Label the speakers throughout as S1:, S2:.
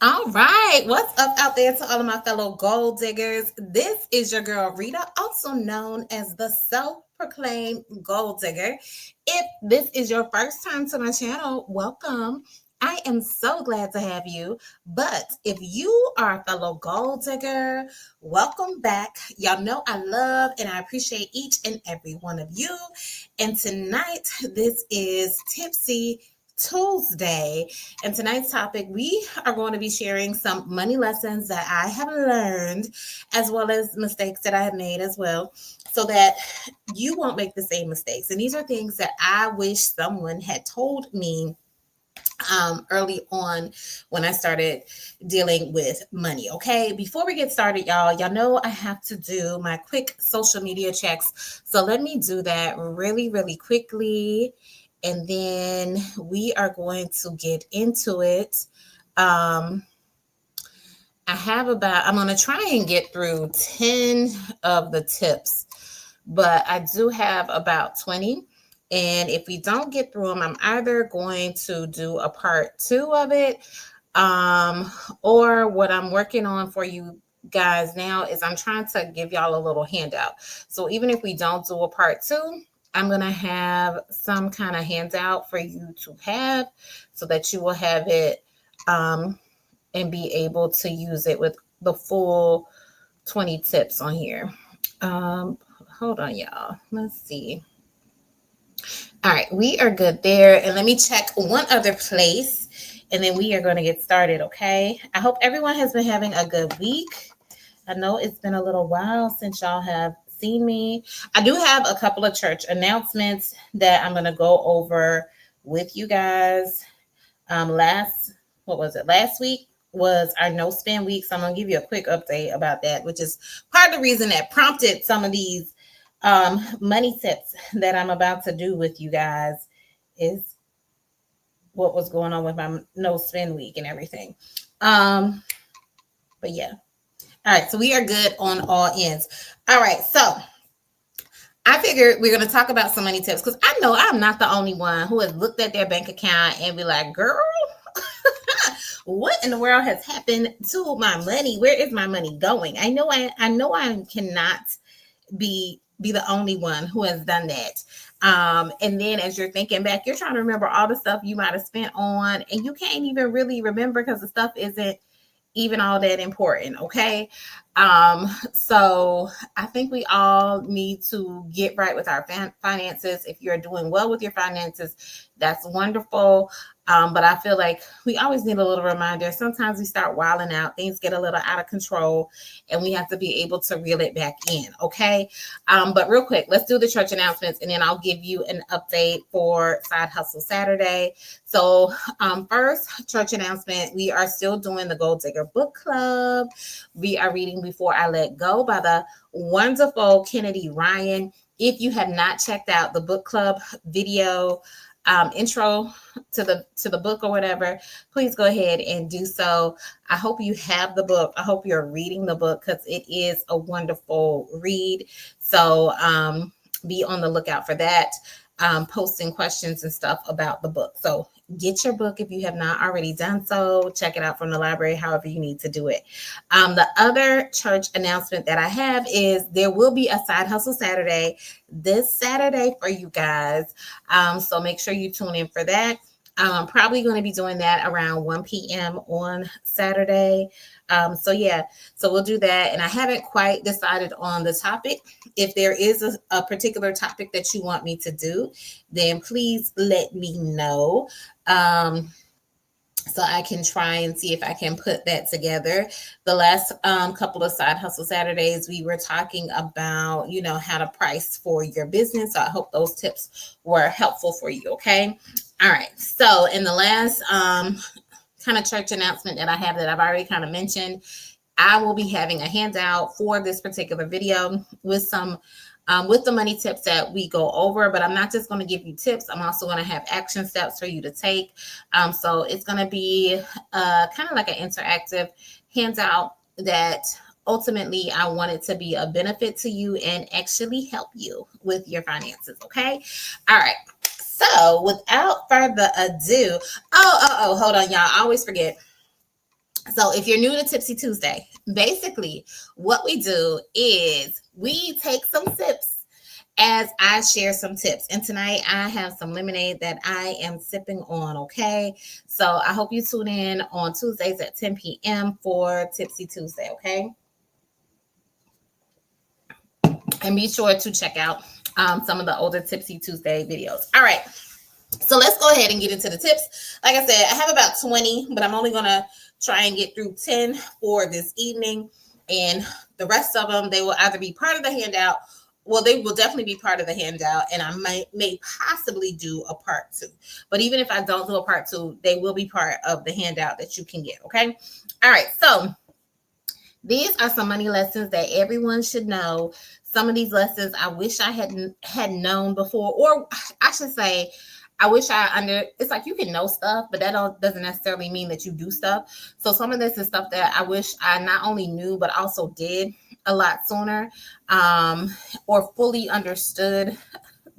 S1: All right, what's up out there to all of my fellow gold diggers? This is your girl Rita, also known as the self-proclaimed gold digger. If this is your first time to my channel, welcome. I am so glad to have you. But if you are a fellow gold digger, welcome back. Y'all know I love and I appreciate each and every one of you. And tonight, this is Tipsy Tuesday. And tonight's topic, we are going to be sharing some money lessons that I have learned, as well as mistakes that I have made as well, so that you won't make the same mistakes. And these are things that I wish someone had told me early on when I started dealing with money. Okay, before we get started, y'all know I have to do my quick social media checks. So let me do that really quickly. And then we are going to get into it. Um, I'm going to try and get through 10 of the tips, but I do have about 20. And if we don't get through them, I'm either going to do a part two of it, um, or what I'm working on for you guys now is I'm trying to give y'all a little handout. So even if we don't do a part two, I'm going to have some kind of handout for you to have so that you will have it and be able to use it with the full 20 tips on here. Um, Hold on, y'all. Let's see. All right, we are good there. And let me check one other place and then we are going to get started, okay? I hope everyone has been having a good week. I know it's been a little while since y'all have seen me. I do have a couple of church announcements that I'm going to go over with you guys. Last week was our no spend week. So I'm going to give you a quick update about that, which is part of the reason that prompted some of these money tips that I'm about to do with you guys is what was going on with my no spend week and everything. But yeah. All right. So we are good on all ends. All right. So I figured we're going to talk about some money tips because I know I'm not the only one who has looked at their bank account and be like, girl, what in the world has happened to my money? Where is my money going? I know I cannot be the only one who has done that. And then as you're thinking back, you're trying to remember all the stuff you might have spent on, and you can't even really remember because the stuff isn't even all that important. Okay. So I think we all need to get right with our finances. If you're doing well with your finances, that's wonderful. But I feel like we always need a little reminder. Sometimes we start wilding out, things get a little out of control, and we have to be able to reel it back in. Okay. But real quick, let's do the church announcements, and then I'll give you an update for Side Hustle Saturday. So first, church announcement, we are still doing the Gold Digger Book Club. We are reading Before I Let Go by the wonderful Kennedy Ryan. If you have not checked out the book club video intro to the book or whatever, please go ahead and do so. I hope you have the book. I hope you're reading the book because it is a wonderful read. So be on the lookout for that. Posting questions and stuff about the book. So get your book if you have not already done so. Check it out from the library, however you need to do it. The other church announcement that I have is there will be a Side Hustle Saturday this Saturday for you guys. So make sure you tune in for that. I'm probably going to be doing that around 1 p.m. on Saturday. So we'll do that. And I haven't quite decided on the topic. If there is a particular topic that you want me to do, then please let me know. So I can try and see if I can put that together. The last couple of Side Hustle Saturdays, we were talking about, how to price for your business. So I hope those tips were helpful for you. Okay. All right. So in the last kind of church announcement that I have that I've already kind of mentioned, I will be having a handout for this particular video with some with the money tips that we go over, but I'm not just going to give you tips. I'm also going to have action steps for you to take. So it's going to be kind of like an interactive handout that ultimately I want it to be a benefit to you and actually help you with your finances. Okay. All right. So without further ado, hold on, y'all. I always forget. So if you're new to Tipsy Tuesday, basically what we do is we take some sips as I share some tips. And tonight I have some lemonade that I am sipping on, okay? So I hope you tune in on Tuesdays at 10 p.m. for Tipsy Tuesday, okay? And be sure to check out some of the older Tipsy Tuesday videos. All right. So let's go ahead and get into the tips. Like I said, I have about 20, but I'm only going to try and get through 10 for this evening. And the rest of them, they will either be part of the handout. Well, they will definitely be part of the handout, and I may possibly do a part 2. But even if I don't do a part 2, they will be part of the handout that you can get, okay? All right, so these are some money lessons that everyone should know. Some of these lessons I wish I had known before, or I should say, I wish it's like you can know stuff, but that doesn't necessarily mean that you do stuff. So some of this is stuff that I wish I not only knew, but also did a lot sooner, or fully understood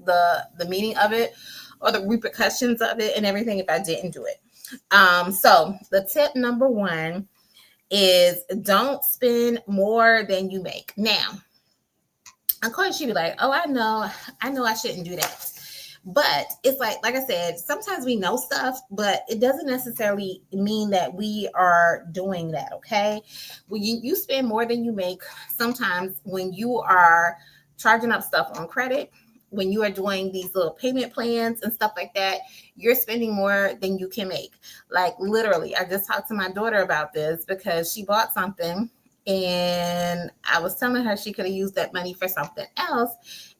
S1: the meaning of it or the repercussions of it and everything if I didn't do it. So the tip number 1 is don't spend more than you make. Now, of course, you'd be like, oh, I know I shouldn't do that. But it's like I said, sometimes we know stuff, but it doesn't necessarily mean that we are doing that, okay? When you spend more than you make, sometimes when you are charging up stuff on credit, when you are doing these little payment plans and stuff like that, you're spending more than you can make. Like literally, I just talked to my daughter about this because she bought something and I was telling her she could have used that money for something else.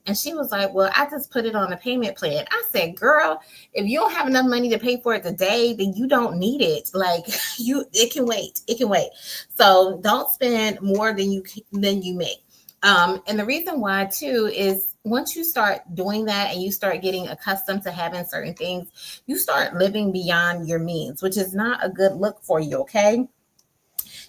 S1: And she was like, well, I just put it on a payment plan. I said, girl, if you don't have enough money to pay for it today, then you don't need it. Like it can wait. It can wait. So don't spend more than you make. And the reason why too is once you start doing that and you start getting accustomed to having certain things, you start living beyond your means, which is not a good look for you. Okay.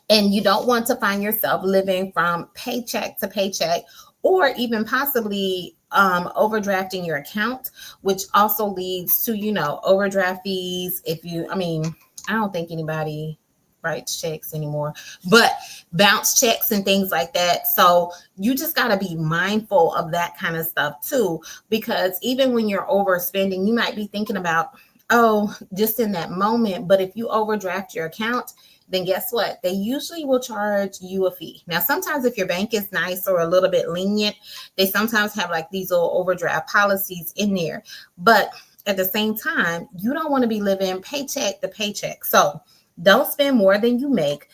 S1: And you don't want to find yourself living from paycheck to paycheck, or even possibly overdrafting your account, which also leads to, overdraft fees. I don't think anybody writes checks anymore, but bounce checks and things like that. So you just got to be mindful of that kind of stuff too, because even when you're overspending, you might be thinking about, oh, just in that moment. But if you overdraft your account, then guess what? They usually will charge you a fee. Now, sometimes if your bank is nice or a little bit lenient, they sometimes have like these little overdraft policies in there. But at the same time, you don't want to be living paycheck to paycheck. So don't spend more than you make,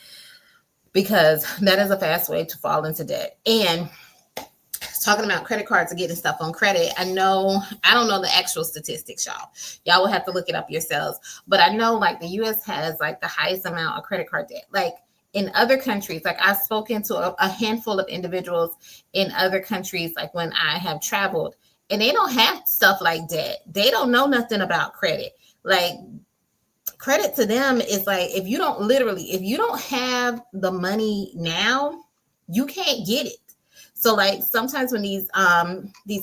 S1: because that is a fast way to fall into debt. And talking about credit cards and getting stuff on credit, I don't know the actual statistics, y'all will have to look it up yourselves, but I know like the US has like the highest amount of credit card debt. Like in other countries, like I've spoken to a handful of individuals in other countries, like when I have traveled, and they don't have stuff like that. They don't know nothing about credit. Like credit to them is like, if you don't have the money now, you can't get it. So like sometimes when these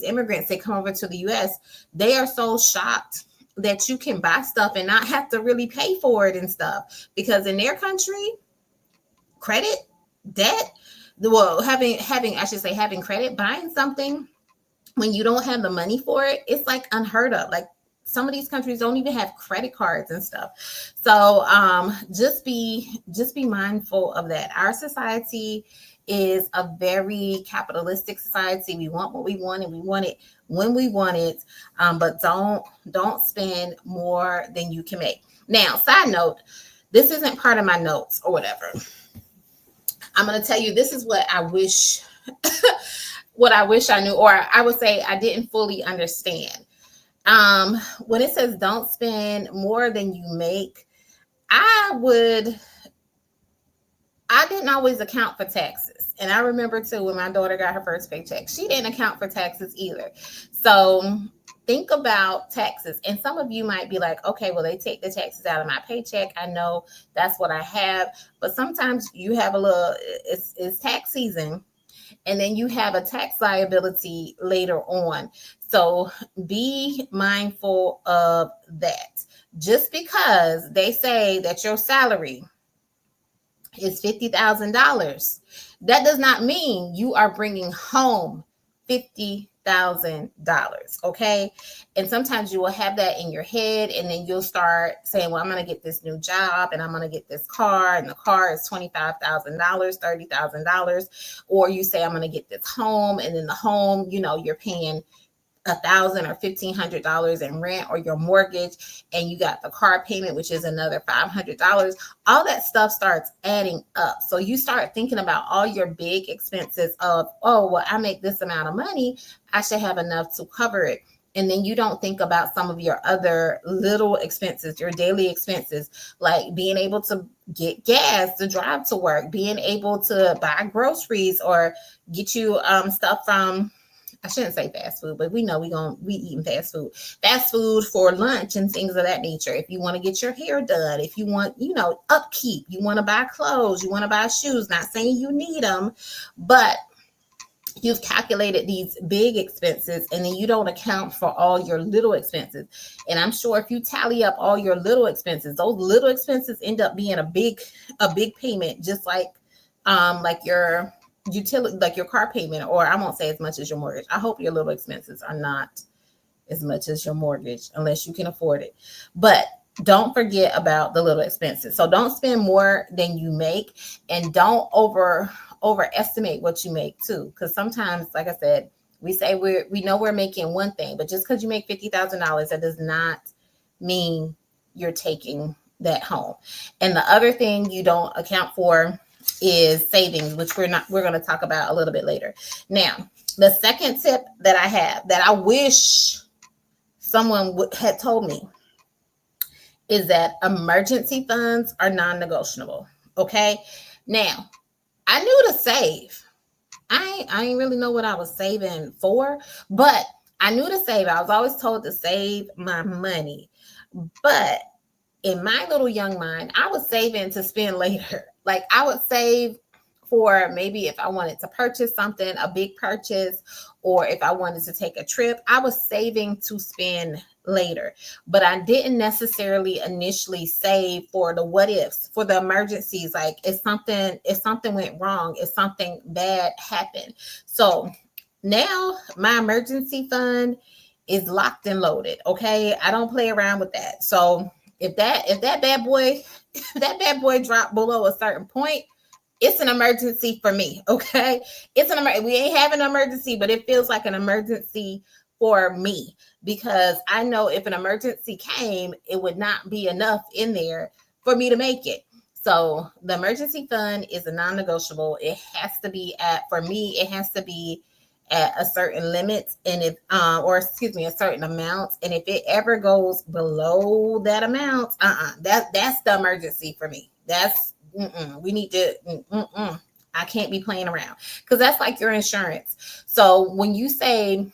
S1: immigrants, they come over to the US, they are so shocked that you can buy stuff and not have to really pay for it and stuff, because in their country, credit, debt, having credit, buying something when you don't have the money for it, it's like unheard of. Like some of these countries don't even have credit cards and stuff. So just be mindful of that. Our society is a very capitalistic society. We want what we want, and we want it when we want it. But don't spend more than you can make. Now, side note, this isn't part of my notes or whatever. I'm going to tell you, this is what I wish I knew, or I would say I didn't fully understand. When it says don't spend more than you make, I didn't always account for taxes. And I remember too, when my daughter got her first paycheck, she didn't account for taxes either. So think about taxes. And some of you might be like, okay, well, they take the taxes out of my paycheck. I know that's what I have. But sometimes you have it's tax season, and then you have a tax liability later on. So be mindful of that. Just because they say that your salary is $50,000. That does not mean you are bringing home $50,000. Okay. And sometimes you will have that in your head, and then you'll start saying, well, I'm going to get this new job and I'm going to get this car, and the car is $25,000, $30,000. Or you say, I'm going to get this home, and then the home, you're paying $1,000 or $1,500 in rent or your mortgage, and you got the car payment, which is another $500. All that stuff starts adding up. So you start thinking about all your big expenses of, oh, well, I make this amount of money, I should have enough to cover it. And then you don't think about some of your other little expenses, your daily expenses, like being able to get gas to drive to work, being able to buy groceries or get you stuff from, I shouldn't say fast food, but we know we eating fast food for lunch and things of that nature. If you want to get your hair done, if you want, upkeep, you want to buy clothes, you want to buy shoes, not saying you need them, but you've calculated these big expenses, and then you don't account for all your little expenses. And I'm sure if you tally up all your little expenses, those little expenses end up being a big payment, just like your utility, like your car payment, or I won't say as much as your mortgage. I hope your little expenses are not as much as your mortgage, unless you can afford it. But don't forget about the little expenses. So don't spend more than you make, and don't overestimate what you make too. Because sometimes, like I said, we say we know we're making one thing, but just because you make $50,000, that does not mean you're taking that home. And the other thing you don't account for is savings, which we're going to talk about a little bit later. Now, the second tip that I have that I wish someone had told me is that emergency funds are non-negotiable. Okay. Now, I knew to save. I didn't really know what I was saving for, but I knew to save. I was always told to save my money. But in my little young mind, I was saving to spend later. Like I would save for maybe if I wanted to purchase something, a big purchase, or if I wanted to take a trip, I was saving to spend later. But I didn't necessarily initially save for the what ifs, for the emergencies. Like if something went wrong, if something bad happened. So now my emergency fund is locked and loaded. Okay. I don't play around with that. So if that bad boy dropped below a certain point, it's an emergency for me. Okay. We ain't having an emergency, but it feels like an emergency for me, because I know if an emergency came, it would not be enough in there for me to make it. So the emergency fund is a non-negotiable. It has to be for me, it has to be at a certain limit, and if a certain amount. And if it ever goes below that amount, that's the emergency for me. That's we need to I can't be playing around, because that's like your insurance. So when you say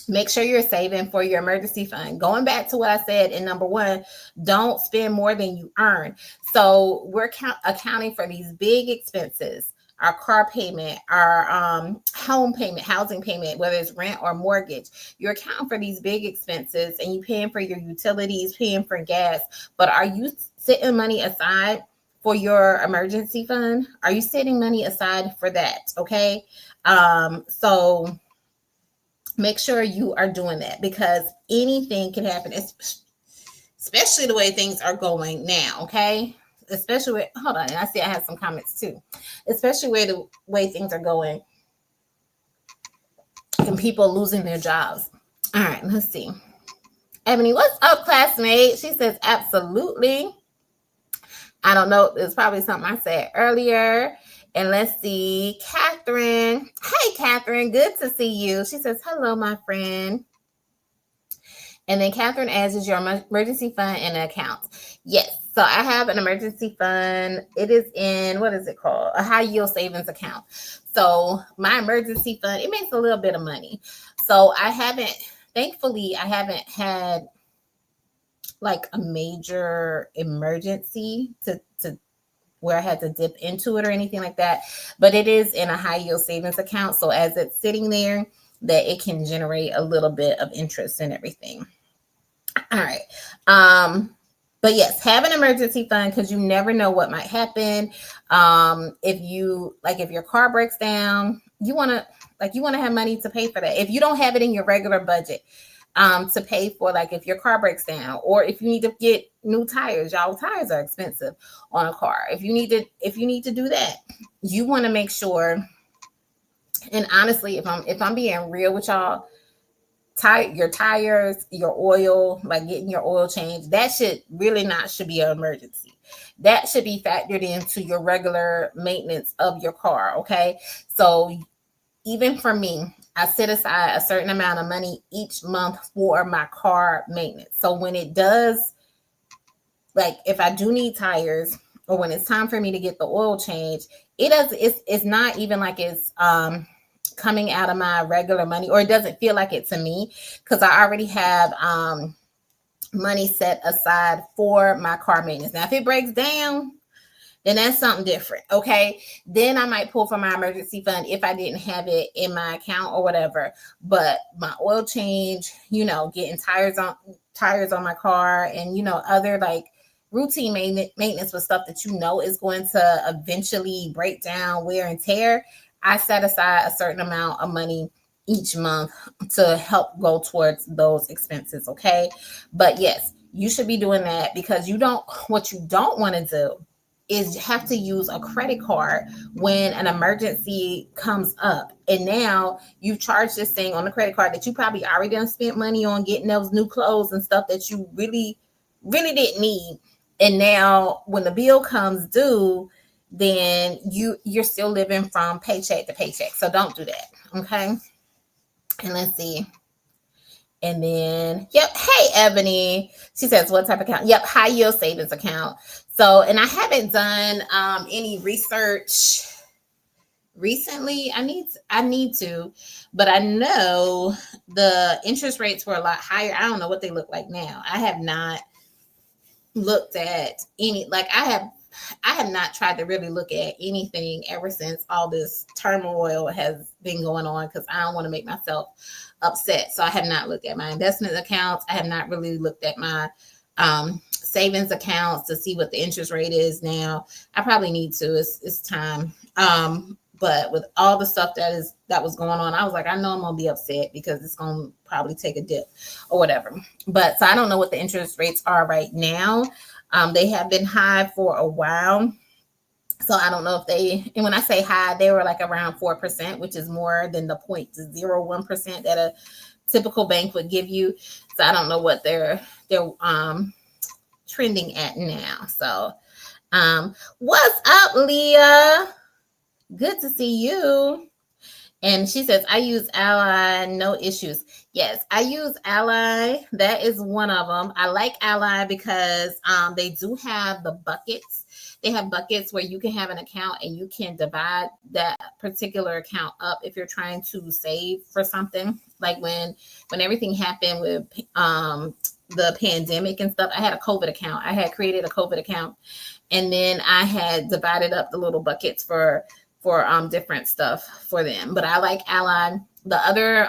S1: make sure you're saving for your emergency fund, going back to what I said in number one, don't spend more than you earn. So we're accounting for these big expenses, our car payment, our home payment, housing payment, whether it's rent or mortgage. You're accounting for these big expenses, and you're paying for your utilities, paying for gas. But are you setting money aside for your emergency fund? Are you setting money aside for that? Okay. So make sure you are doing that, because anything can happen, especially the way things are going now. Okay. Especially hold on. And I see I have some comments too, especially the way things are going and people losing their jobs. All right. Let's see. Ebony, what's up, classmate? She says, absolutely. I don't know. It's probably something I said earlier. And let's see, Catherine. Hey, Catherine, good to see you. She says, hello, my friend. And then Catherine adds, is your emergency fund in an account? Yes. So I have an emergency fund. It is in, what is it called? A high yield savings account. So my emergency fund, it makes a little bit of money. So thankfully, I haven't had like a major emergency to where I had to dip into it or anything like that. But it is in a high yield savings account. So as it's sitting there, that it can generate a little bit of interest and everything. All right. But yes, have an emergency fund because you never know what might happen. If your car breaks down, you want to have money to pay for that. If you don't have it in your regular budget, to pay for, like, if your car breaks down, or if you need to get new tires. Y'all, tires are expensive on a car. If you need to do that, you want to make sure. And honestly, if I'm being real with y'all, your tires, your oil, like getting your oil changed, that should be an emergency. That should be factored into your regular maintenance of your car. Okay. So even for me, I set aside a certain amount of money each month for my car maintenance. So when it does, like if I do need tires, or when it's time for me to get the oil change, it's not even like it's coming out of my regular money, or it doesn't feel like it to me, because I already have money set aside for my car maintenance. Now, if it breaks down, then that's something different. Okay. Then I might pull from my emergency fund if I didn't have it in my account or whatever. But my oil change, getting tires on my car, and, other like routine maintenance with stuff that is going to eventually break down, wear and tear, I set aside a certain amount of money each month to help go towards those expenses. Okay. But yes, you should be doing that, because what you don't want to do is have to use a credit card when an emergency comes up. And now you charge this thing on the credit card that you probably already done spent money on getting those new clothes and stuff that you really, really didn't need. And now when the bill comes due, then you're still living from paycheck to paycheck. So don't do that. Okay. And let's see. And then, yep. Hey, Ebony. She says, what type of account? Yep. High yield savings account. So, and I haven't done any research recently. I need to, but I know the interest rates were a lot higher. I don't know what they look like now. I have not looked at any, like I have not tried to really look at anything ever since all this turmoil has been going on, because I don't want to make myself upset. So I have not looked at my investment accounts. I have not really looked at my savings accounts to see what the interest rate is now. I probably need to. It's time. But with all the stuff that was going on, I was like, I know I'm gonna be upset because it's gonna probably take a dip or whatever. But so I don't know what the interest rates are right now. They have been high for a while. So I don't know if and when I say high, they were like around 4%, which is more than the 0.01% that a typical bank would give you. So I don't know what they're trending at now. So what's up, Leah? Good to see you. And she says, I use Ally, no issues. Yes, I use Ally. That is one of them. I like Ally because they do have the buckets. They have buckets where you can have an account and you can divide that particular account up if you're trying to save for something. Like when everything happened with the pandemic and stuff, I had a COVID account. I had created a COVID account, and then I had divided up the little buckets for different stuff for them. But I like Ally. The other,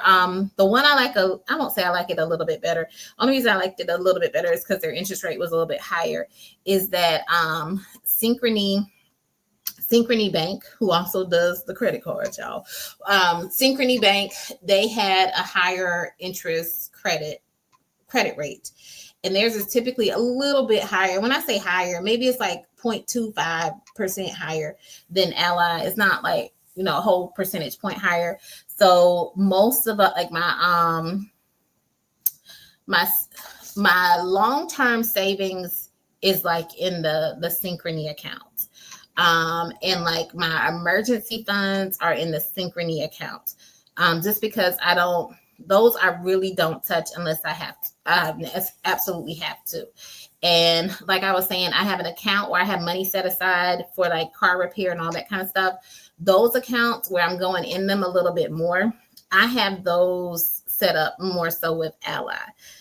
S1: the one I like, I won't say I like it a little bit better. Only reason I liked it a little bit better is because their interest rate was a little bit higher. Is that Synchrony Bank, who also does the credit cards, y'all. Synchrony Bank, they had a higher interest credit rate. And theirs is typically a little bit higher. When I say higher, maybe it's like 0.25% higher than Ally. It's not like, a whole percentage point higher. So most of like my long-term savings is like in the Synchrony account. And like my emergency funds are in the Synchrony account. Just because those I really don't touch unless I have to. I absolutely have to. And like I was saying, I have an account where I have money set aside for like car repair and all that kind of stuff. Those accounts where I'm going in them a little bit more, I have those set up more so with Ally.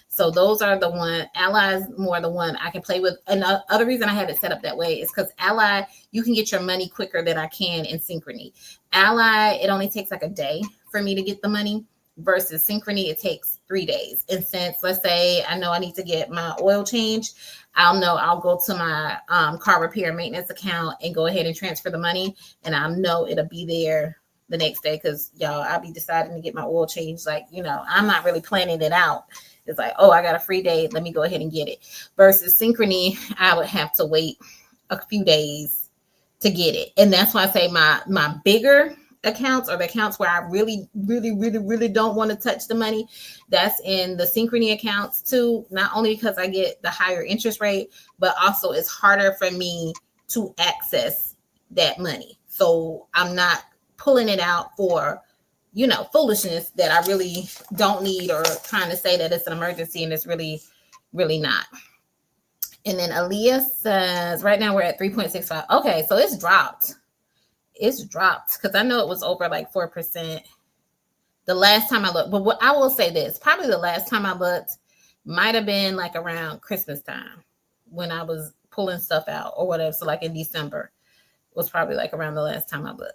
S1: So those are the one. Ally is more the one I can play with. And the other reason I have it set up that way is because Ally, you can get your money quicker than I can in Synchrony. Ally, it only takes like a day for me to get the money, versus Synchrony, it takes 3 days. And since, let's say, I know I need to get my oil change, I'll know I'll go to my car repair maintenance account and go ahead and transfer the money, and I know it'll be there the next day, because y'all, I'll be deciding to get my oil changed. Like, I'm not really planning it out. It's like, oh, I got a free day, let me go ahead and get it. Versus Synchrony, I would have to wait a few days to get it. And that's why I say my bigger accounts, or the accounts where I really, really, really, really don't want to touch the money, that's in the Synchrony accounts too. Not only because I get the higher interest rate, but also it's harder for me to access that money. So I'm not pulling it out for, foolishness that I really don't need, or trying to say that it's an emergency and it's really, really not. And then Aaliyah says, right now we're at 3.65. Okay, so it's dropped. It's dropped, because I know it was over like 4% the last time I looked. But what I will say this, probably the last time I looked might have been like around Christmas time when I was pulling stuff out or whatever. So like in December was probably like around the last time I looked.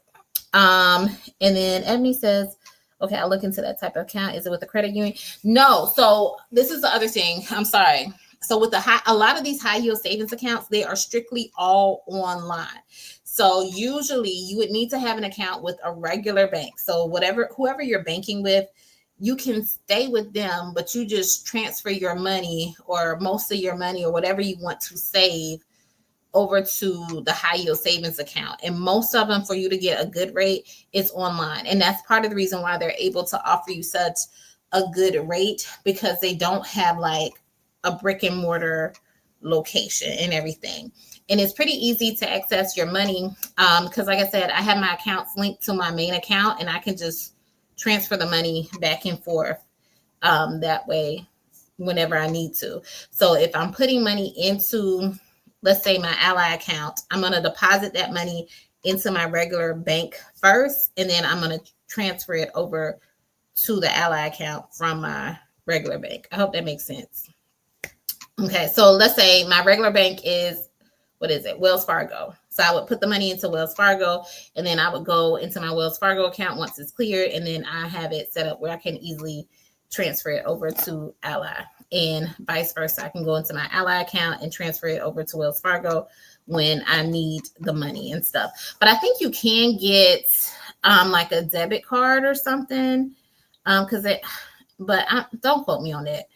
S1: And then Ebony says, okay, I'll look into that type of account. Is it with the credit union? No. So this is the other thing. I'm sorry. So with a lot of these high yield savings accounts, they are strictly all online. So usually you would need to have an account with a regular bank. So whoever you're banking with, you can stay with them, but you just transfer your money, or most of your money, or whatever you want to save, over to the high yield savings account. And most of them, for you to get a good rate, is online. And that's part of the reason why they're able to offer you such a good rate, because they don't have like a brick and mortar location and everything. And it's pretty easy to access your money, because like I said, I have my accounts linked to my main account, and I can just transfer the money back and forth that way whenever I need to. So if I'm putting money into, let's say, my Ally account, I'm going to deposit that money into my regular bank first, and then I'm going to transfer it over to the Ally account from my regular bank. I hope that makes sense. Okay, so let's say my regular bank is, Wells Fargo. So I would put the money into Wells Fargo, and then I would go into my Wells Fargo account once it's cleared, and then I have it set up where I can easily transfer it over to Ally, and vice versa. I can go into my Ally account and transfer it over to Wells Fargo when I need the money and stuff. But I think you can get like a debit card or something, don't quote me on that,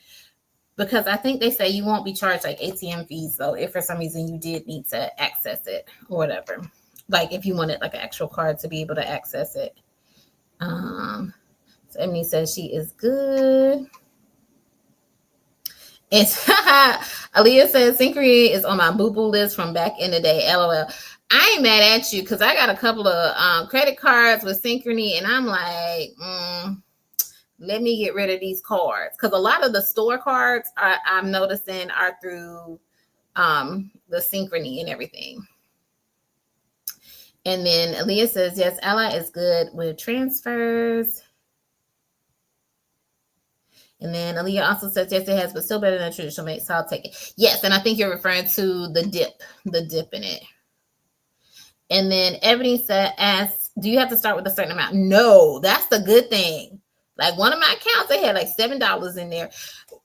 S1: because I think they say you won't be charged like ATM fees. So if for some reason you did need to access it or whatever, like if you wanted like an actual card to be able to access it. So Emily says she is good. And Aaliyah says Synchrony is on my boo-boo list from back in the day. LOL. I ain't mad at you, because I got a couple of credit cards with Synchrony, and I'm like, let me get rid of these cards, because a lot of the store cards I'm noticing are through the Synchrony and everything. And then Aaliyah says, yes, Ally is good with transfers. And then Aaliyah also says, yes, it has, but still better than a traditional bank, so I'll take it. Yes, and I think you're referring to the dip in it. And then Ebony asks, do you have to start with a certain amount? No, that's the good thing. Like one of my accounts, they had like $7 in there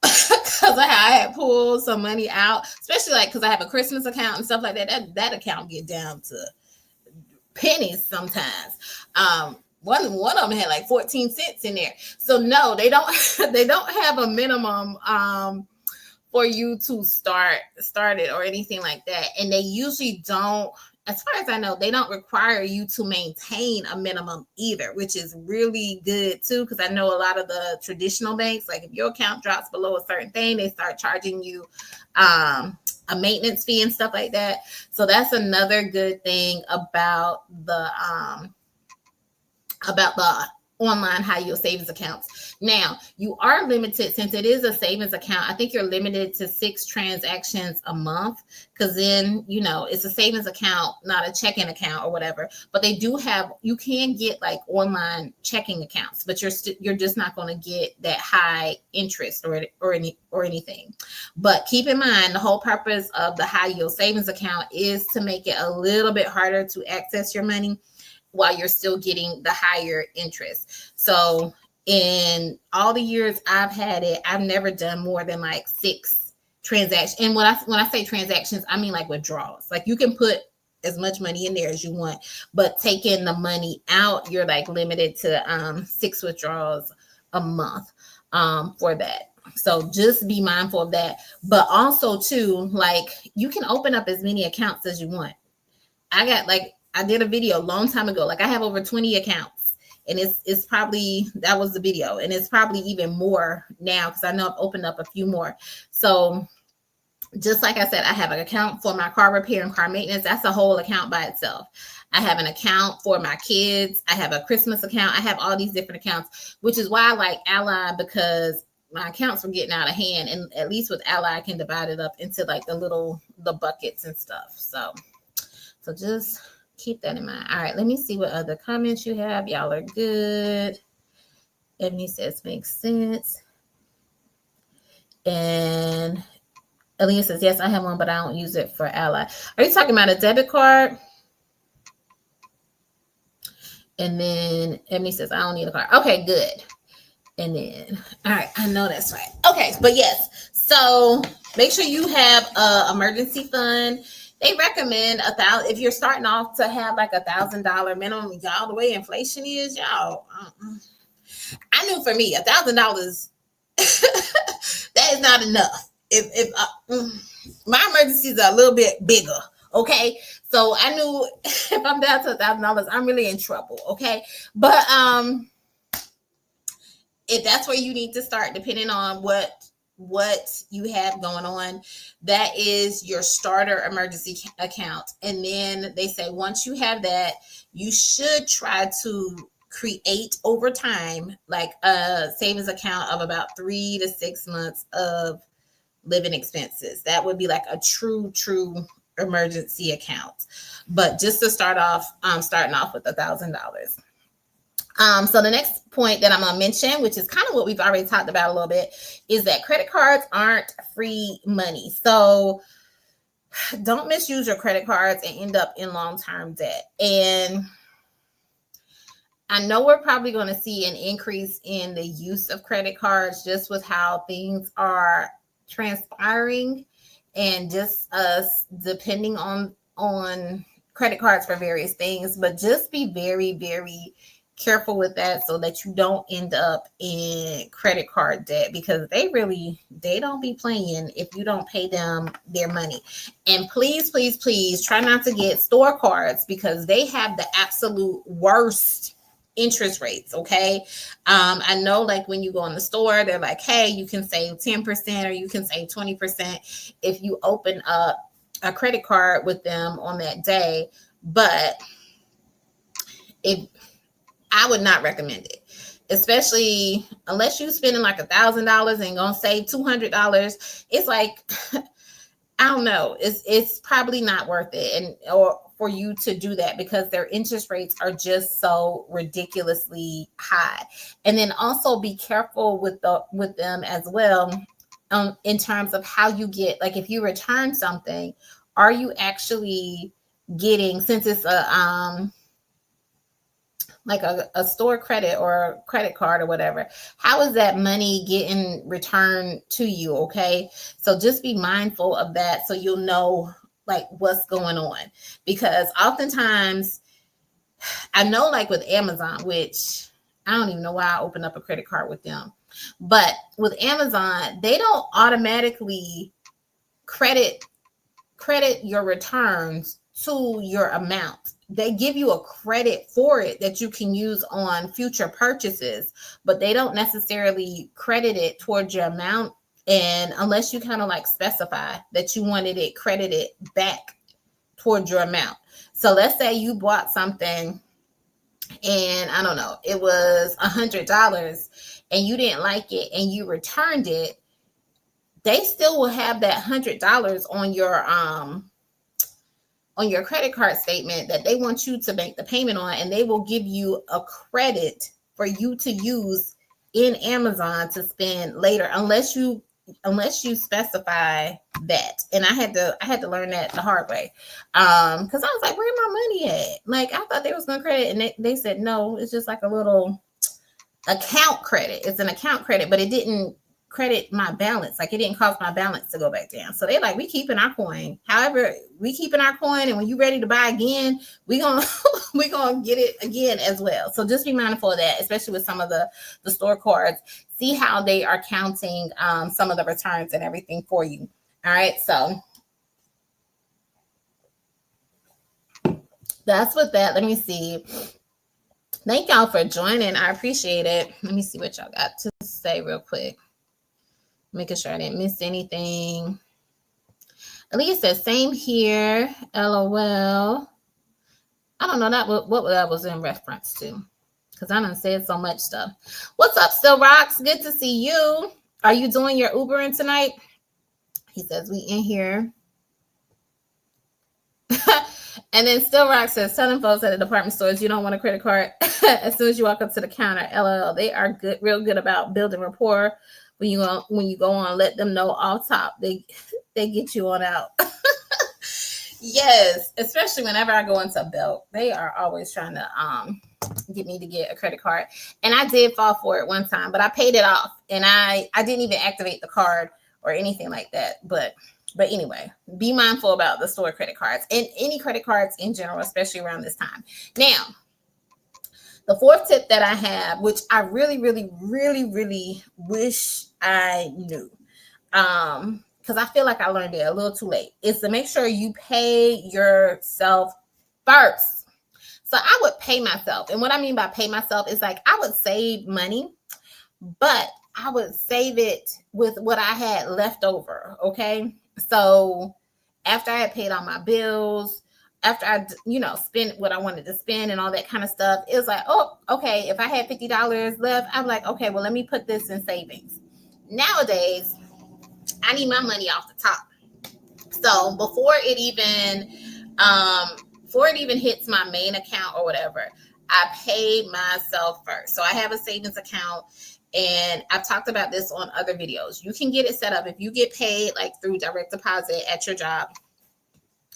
S1: because I had pulled some money out, especially like because I have a Christmas account and stuff like that. That account get down to pennies sometimes. One of them had like 14 cents in there. So no, they don't have a minimum for you to start it or anything like that. And they usually don't, as far as I know, they don't require you to maintain a minimum either, which is really good too, because I know a lot of the traditional banks, like if your account drops below a certain thing, they start charging you a maintenance fee and stuff like that. So that's another good thing about the online high yield savings accounts. Now, you are limited, since it is a savings account, I think you're limited to 6 transactions a month, because then, it's a savings account, not a checking account or whatever. But they do have, you can get like online checking accounts, but you're just not going to get that high interest or anything. But keep in mind, the whole purpose of the high yield savings account is to make it a little bit harder to access your money while you're still getting the higher interest. So in all the years I've had it, I've never done more than like 6 transaction. And when I say transactions, I mean like withdrawals. Like you can put as much money in there as you want, but taking the money out, you're like limited to 6 withdrawals a month for that. So just be mindful of that. But also too, like you can open up as many accounts as you want. I did a video a long time ago. Like I have over 20 accounts, and it's probably, that was the video, and it's probably even more now because I know I've opened up a few more. So just like I said, I have an account for my car repair and car maintenance. That's a whole account by itself. I have an account for my kids. I have a Christmas account. I have all these different accounts, which is why I like Ally, because my accounts were getting out of hand. And at least with Ally, I can divide it up into like the buckets and stuff. So just keep that in mind. All right, let me see what other comments you have. Y'all are good. Ebony says makes sense. And Aaliyah says, yes, I have one, but I don't use it for Ally. Are you talking about a debit card? And then Ebony says, I don't need a card. Okay, good. And then, all right, I know that's right. Okay, but yes, so make sure you have an emergency fund. They recommend $1,000 if you're starting off to have like $1,000 minimum. Y'all, the way inflation is, y'all. I knew for me $1,000 that is not enough. If my emergencies are a little bit bigger, okay. So I knew if I'm down to $1,000, I'm really in trouble, okay. But if that's where you need to start, depending on what you have going on, that is your starter emergency account. And then they say once you have that, you should try to create over time like a savings account of about 3 to 6 months of living expenses. That would be like a true emergency account. But just to start off, starting off with $1,000. So the next point that I'm going to mention, which is kind of what we've already talked about a little bit, is that credit cards aren't free money. So don't misuse your credit cards and end up in long-term debt. And I know we're probably going to see an increase in the use of credit cards just with how things are transpiring, and just us depending on credit cards for various things. But just be very, very careful with that so that you don't end up in credit card debt, because they don't be playing if you don't pay them their money. And please try not to get store cards, because they have the absolute worst interest rates. Okay. I know like when you go in the store, they're like, hey, you can save 10% or you can save 20% if you open up a credit card with them on that day. But I would not recommend it, especially unless you're spending like $1,000 and gonna save $200. It's like, I don't know. It's probably not worth it, or for you to do that, because their interest rates are just so ridiculously high. And then also be careful with them as well, in terms of how you get, like if you return something, are you actually getting, since it's like a store credit or a credit card or whatever, how is that money getting returned to you? Okay. So just be mindful of that so you'll know like what's going on, because oftentimes I know like with Amazon, which I don't even know why I opened up a credit card with them, but with Amazon, they don't automatically credit your returns to your amount. They give you a credit for it that you can use on future purchases, but they don't necessarily credit it towards your amount. And unless you kind of like specify that you wanted it credited back towards your amount. So let's say you bought something and I don't know, it was $100 and you didn't like it and you returned it. They still will have that $100 on your credit card statement that they want you to make the payment on, and they will give you a credit for you to use in Amazon to spend later, unless you specify that. And I had to learn that the hard way, because I was like, where my money at? Like I thought they was gonna credit, and they said no, it's just like a little account credit. It's an account credit, but it didn't credit my balance. Like it didn't cause my balance to go back down. So they like, we keeping our coin. However, we keeping our coin, and when you ready to buy again, we gonna we gonna get it again as well. So just be mindful of that, especially with some of the store cards. See how they are counting some of the returns and everything for you. All right, so that's with that. Let me see. Thank y'all for joining. I appreciate it. Let me see what y'all got to say real quick. Making sure I didn't miss anything. Aaliyah says, same here. LOL. I don't know what that was in reference to, because I done said so much stuff. What's up, Still Rocks? Good to see you. Are you doing your Ubering tonight? He says, we in here. And then Still Rock says, telling folks at the department stores you don't want a credit card as soon as you walk up to the counter. LOL. They are good, real good about building rapport. When you go on, let them know off top. They get you on out. Yes, especially whenever I go into Belk, they are always trying to get me to get a credit card. And I did fall for it one time, but I paid it off, and I didn't even activate the card or anything like that. But anyway, be mindful about the store credit cards and any credit cards in general, especially around this time. Now, the fourth tip that I have, which I really, really, really, really wish I knew, because I feel like I learned it a little too late, is to make sure you pay yourself first. So I would pay myself. And what I mean by pay myself is like I would save money, but I would save it with what I had left over. Okay. So after I had paid all my bills, after I, spent what I wanted to spend and all that kind of stuff, it was like, oh, okay, if I had $50 left, I'm like, okay, well, let me put this in savings. Nowadays, I need my money off the top. So before it even hits my main account or whatever, I pay myself first. So I have a savings account, and I've talked about this on other videos. You can get it set up if you get paid like through direct deposit at your job.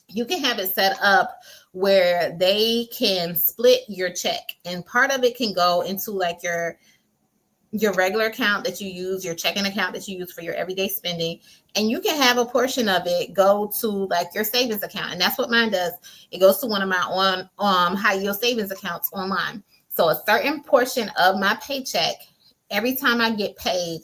S1: You can have it set up where they can split your check, and part of it can go into like your regular account that you use, your checking account that you use for your everyday spending, and you can have a portion of it go to like your savings account. And that's what mine does. It goes to one of my high yield savings accounts online. So a certain portion of my paycheck every time I get paid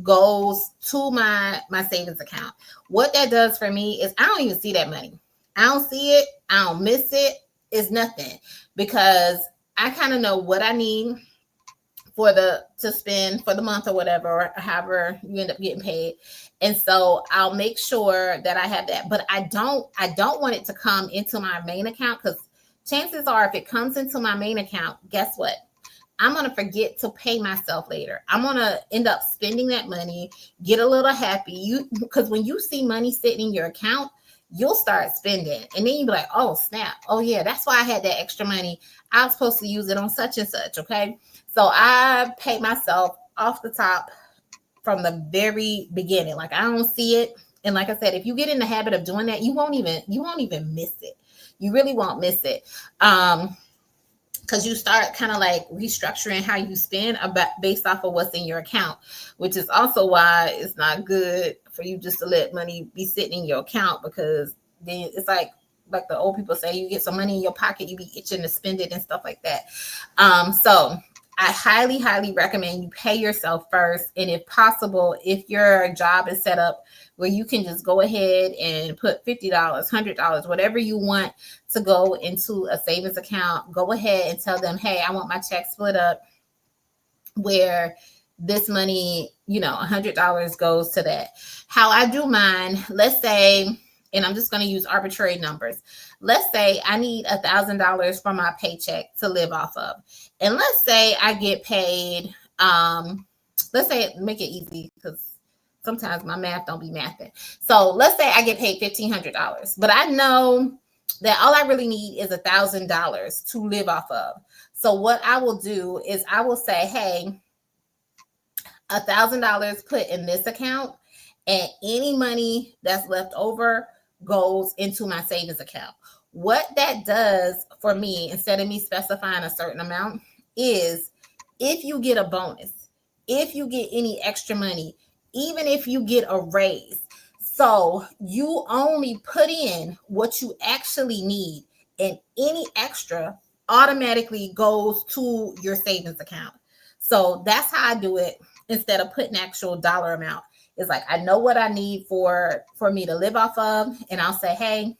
S1: goes to my savings account. What that does for me is I don't even see that money. I don't see it. I don't miss it. It's nothing, because I kind of know what I need to spend for the month or whatever, or however you end up getting paid. And so I'll make sure that I have that, but I don't want it to come into my main account, because chances are if it comes into my main account, guess what? I'm going to forget to pay myself later. I'm going to end up spending that money, get a little happy. Because when you see money sitting in your account, you'll start spending. And then you'll be like, oh, snap. Oh, yeah, that's why I had that extra money. I was supposed to use it on such and such. Okay. So I pay myself off the top from the very beginning. Like I don't see it. And like I said, if you get in the habit of doing that, you won't even miss it. You really won't miss it. Because you start kind of like restructuring how you spend based off of what's in your account, which is also why it's not good for you just to let money be sitting in your account, because then it's like the old people say, you get some money in your pocket, you be itching to spend it and stuff like that. So I highly, highly recommend you pay yourself first. And if possible, if your job is set up where you can just go ahead and put $50, $100, whatever you want to go into a savings account, go ahead and tell them, hey, I want my check split up where this money, $100 goes to that. How I do mine, let's say, and I'm just going to use arbitrary numbers. Let's say I need $1,000 from my paycheck to live off of. And let's say I get paid, let's say, make it easy, because sometimes my math don't be mathing. So let's say I get paid $1,500, but I know that all I really need is $1,000 to live off of. So what I will do is I will say, hey, $1,000 put in this account, and any money that's left over goes into my savings account. What that does for me, instead of me specifying a certain amount, is if you get a bonus, if you get any extra money, even if you get a raise. So you only put in what you actually need, and any extra automatically goes to your savings account. So that's how I do it instead of putting actual dollar amount. It's like I know what I need for me to live off of, and I'll say, hey,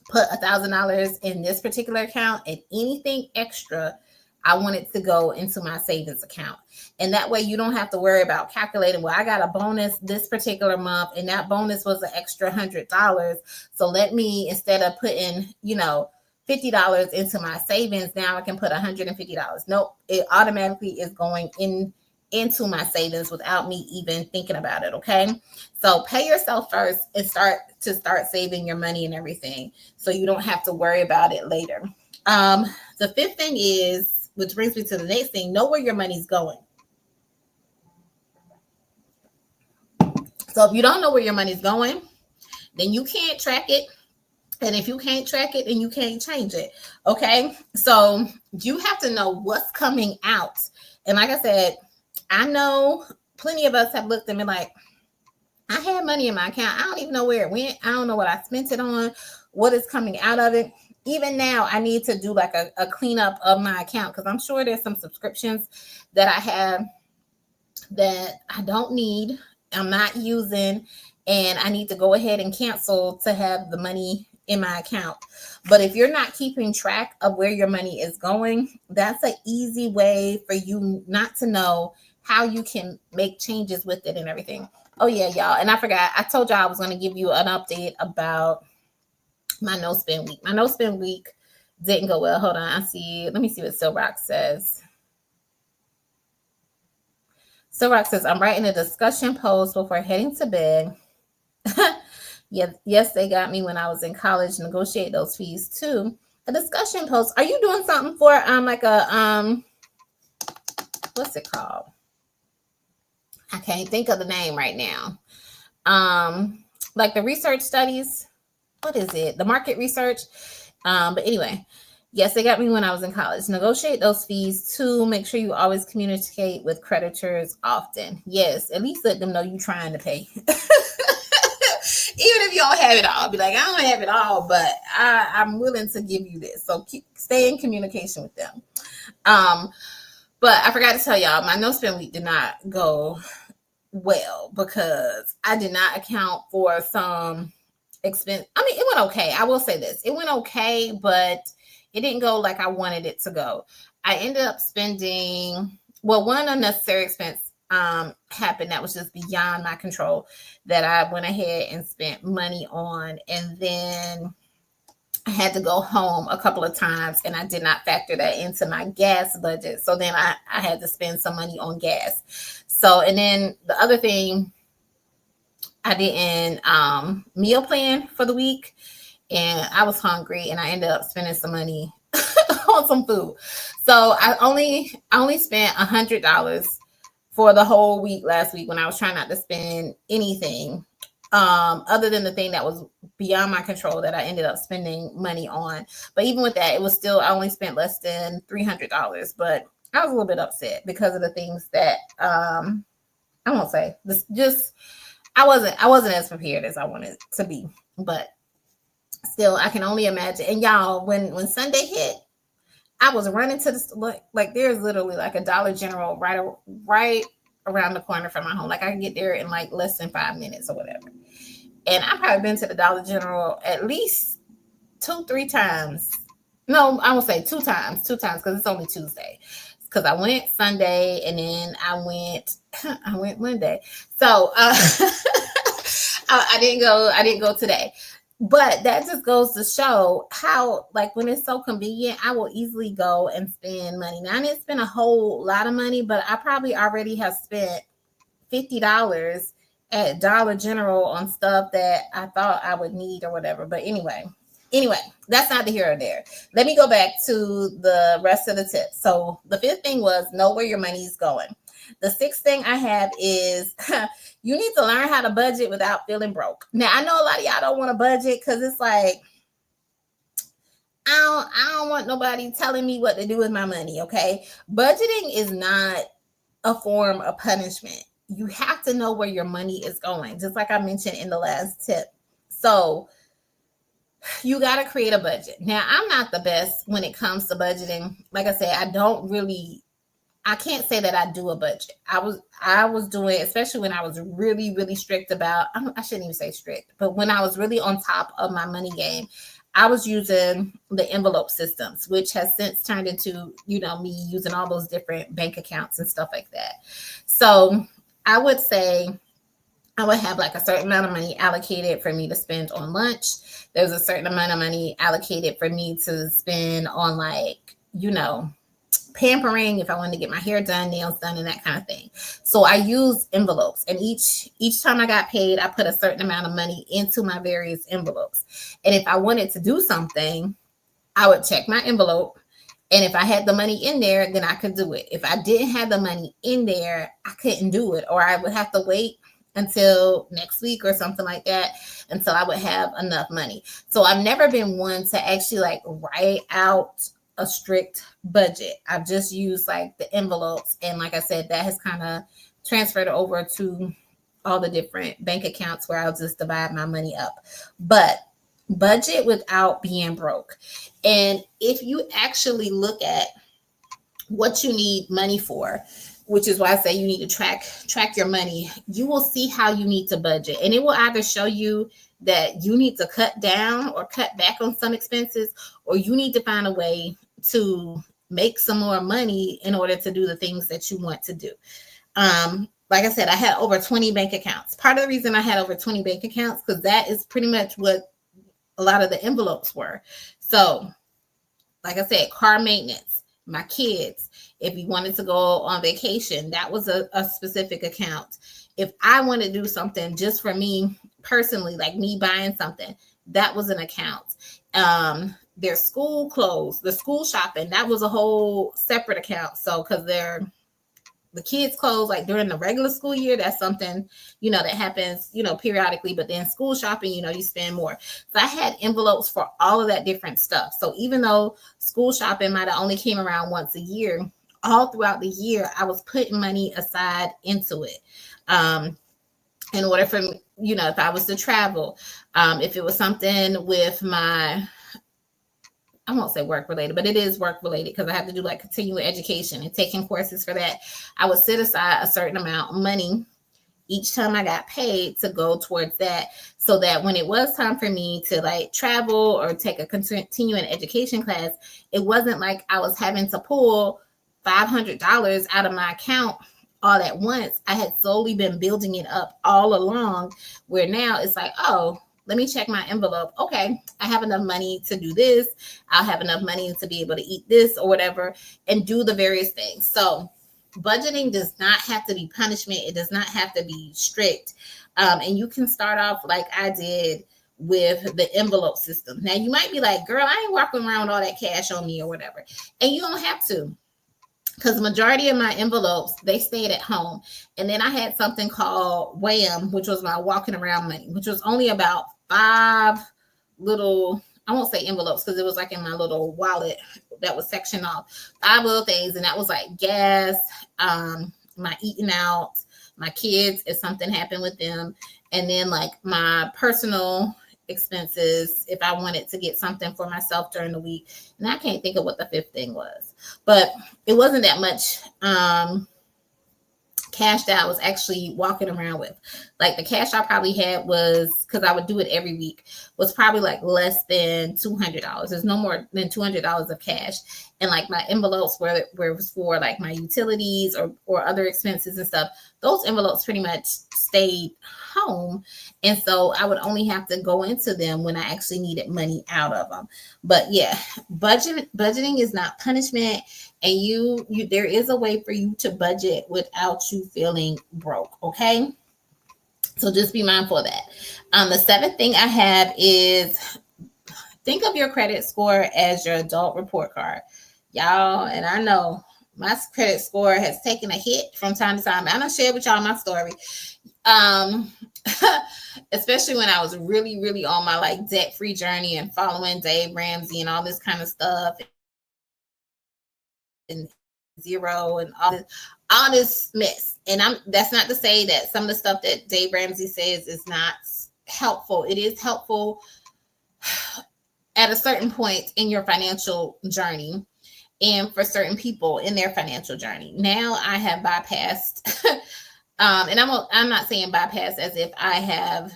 S1: put $1,000 in this particular account, and anything extra, I want it to go into my savings account. And that way you don't have to worry about calculating, well, I got a bonus this particular month, and that bonus was an extra $100. So let me, instead of putting, $50 into my savings, now I can put $150. Nope, it automatically is going into my savings without me even thinking about it. Okay. So pay yourself first and start saving your money and everything, so you don't have to worry about it later. The fifth thing is, which brings me to the next thing, know where your money's going. So if you don't know where your money's going, then you can't track it. And if you can't track it, then you can't change it. Okay. So you have to know what's coming out. And like I said, I know plenty of us have looked at me like, I had money in my account. I don't even know where it went. I don't know what I spent it on, what is coming out of it. Even now, I need to do like a cleanup of my account, because I'm sure there's some subscriptions that I have that I don't need, I'm not using, and I need to go ahead and cancel to have the money in my account. But if you're not keeping track of where your money is going, that's an easy way for you not to know how you can make changes with it and everything. Oh yeah, y'all. And I forgot, I told y'all I was going to give you an update about my no spend week. My no spend week didn't go well. Hold on. Let me see what Silrock says. Silrock says, I'm writing a discussion post before heading to bed. Yes, they got me when I was in college. Negotiate those fees too. A discussion post. Are you doing something for like a what's it called? I can't think of the name right now. Like the research studies. What is it? The market research. But anyway, yes, they got me when I was in college. Negotiate those fees too. Make sure you always communicate with creditors often. Yes, at least let them know you're trying to pay. Even if you don't have it all, be like, I don't have it all, but I'm willing to give you this. So stay in communication with them. But I forgot to tell y'all, my no spend week did not go well because I did not account for some expense. I mean, it went okay. I will say this. It went okay, but it didn't go like I wanted it to go. I ended up spending, one unnecessary expense happened that was just beyond my control, that I went ahead and spent money on, and then I had to go home a couple of times, and I did not factor that into my gas budget. So then I had to spend some money on gas. So, and then the other thing, I didn't meal plan for the week, and I was hungry, and I ended up spending some money on some food. So I only spent $100 for the whole week last week, when I was trying not to spend anything other than the thing that was beyond my control that I ended up spending money on. But even with that, it was still, I only spent less than $300. But I was a little bit upset because of the things that I won't say this, just I wasn't as prepared as I wanted to be. But still, I can only imagine. And y'all, when Sunday hit, I was running to the, like there's literally like a Dollar General right around the corner from my home. Like I can get there in like less than 5 minutes or whatever. And I've probably been to the Dollar General at least 2-3 times. No, I won't say 2 times because it's only Tuesday. Because I went Sunday, and then I went Monday. So I didn't go today. But that just goes to show how, like, when it's so convenient, I will easily go and spend money. Now, I didn't spend a whole lot of money, but I probably already have spent $50 at Dollar General on stuff that I thought I would need or whatever. But anyway, that's not the here or there. Let me go back to the rest of the tips. So the 5th thing was know where your money is going. The 6th thing I have is you need to learn how to budget without feeling broke. Now, I know a lot of y'all don't want to budget because it's like, I don't want nobody telling me what to do with my money, okay? Budgeting is not a form of punishment. you have to know where your money is going, just like I mentioned in the last tip. So you got to create a budget. Now, I'm not the best when it comes to budgeting. Like I said, I can't say that I do a budget. I was doing, especially when I was really, really strict about, I shouldn't even say strict, but when I was really on top of my money game, I was using the envelope systems, which has since turned into, me using all those different bank accounts and stuff like that. So I would say I would have like a certain amount of money allocated for me to spend on lunch. There's a certain amount of money allocated for me to spend on, like, pampering, if I wanted to get my hair done, nails done, and that kind of thing. So I use envelopes, and each time I got paid, I put a certain amount of money into my various envelopes. And if I wanted to do something, I would check my envelope, and if I had the money in there, then I could do it. If I didn't have the money in there, I couldn't do it, or I would have to wait until next week or something like that until I would have enough money. So I've never been one to actually like write out a strict budget. I've just used like the envelopes, and like I said, that has kind of transferred over to all the different bank accounts where I'll just divide my money up. But budget without being broke. And if you actually look at what you need money for, which is why I say you need to track your money, you will see how you need to budget. And it will either show you that you need to cut down or cut back on some expenses, or you need to find a way to make some more money in order to do the things that you want to do. Like I said, I had over 20 bank accounts. Part of the reason I had over 20 bank accounts, because that is pretty much what a lot of the envelopes were. So, like I said, car maintenance, my kids, if you wanted to go on vacation, that was a specific account. If I want to do something just for me personally, like me buying something, that was an account. Their school clothes, the school shopping, that was a whole separate account. So because the kids' clothes, like during the regular school year, that's something, that happens, periodically. But then school shopping, you spend more. So I had envelopes for all of that different stuff. So even though school shopping might have only came around once a year, all throughout the year, I was putting money aside into it. In order for, if I was to travel, if it was something with I won't say work related, but it is work related because I have to do like continuing education and taking courses for that. I would set aside a certain amount of money each time I got paid to go towards that, so that when it was time for me to like travel or take a continuing education class, it wasn't like I was having to pull $500 out of my account all at once. I had slowly been building it up all along, where now it's like, oh, let me check my envelope. Okay, I have enough money to do this. I'll have enough money to be able to eat this or whatever and do the various things. So budgeting does not have to be punishment. It does not have to be strict. And you can start off like I did with the envelope system. Now you might be like, girl, I ain't walking around with all that cash on me or whatever. And you don't have to, because the majority of my envelopes, they stayed at home. And then I had something called WAM, which was my walking around money, which was only about 5 little, I won't say envelopes because it was like in my little wallet that was sectioned off, 5 little things. And that was like gas, my eating out, my kids, if something happened with them, and then like my personal expenses if I wanted to get something for myself during the week. And I can't think of what the 5th thing was, but it wasn't that much cash that I was actually walking around with. Like the cash I probably had was, because I would do it every week, was probably like less than $200. There's no more than $200 of cash. And like my envelopes where it was for like my utilities or other expenses and stuff, those envelopes pretty much stayed home. And so I would only have to go into them when I actually needed money out of them. But yeah, budgeting is not punishment. And you there is a way for you to budget without you feeling broke. Okay. So just be mindful of that. The 7th thing I have is think of your credit score as your adult report card. Y'all, and I know my credit score has taken a hit from time to time. I'm gonna share with y'all my story. Especially when I was really, really on my like debt-free journey and following Dave Ramsey and all this kind of stuff, and zero and all this. all this mess. And that's not to say that some of the stuff that Dave Ramsey says is not helpful. It is helpful at a certain point in your financial journey and for certain people in their financial journey. Now I have bypassed and I'm not saying bypass as if I have,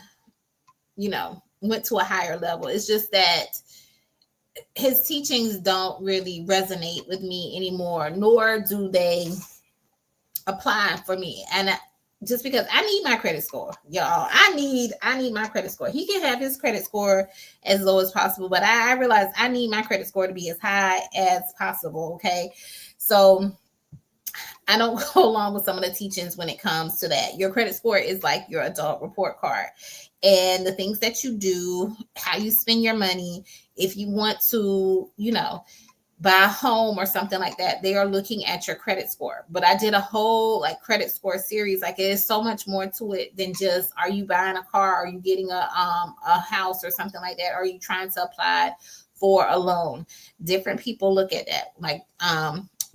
S1: went to a higher level. It's just that his teachings don't really resonate with me anymore, nor do they apply for me. And just because I need my credit score, y'all, I need my credit score. He can have his credit score as low as possible, but I realize I need my credit score to be as high as possible. Okay. So I don't go along with some of the teachings when it comes to that. Your credit score is like your adult report card. And the things that you do, how you spend your money, if you want to, buy a home or something like that, they are looking at your credit score. But I did a whole credit score series. It is so much more to it than just, are you buying a car? Are you getting a house or something like that? Are you trying to apply for a loan? Different people look at that,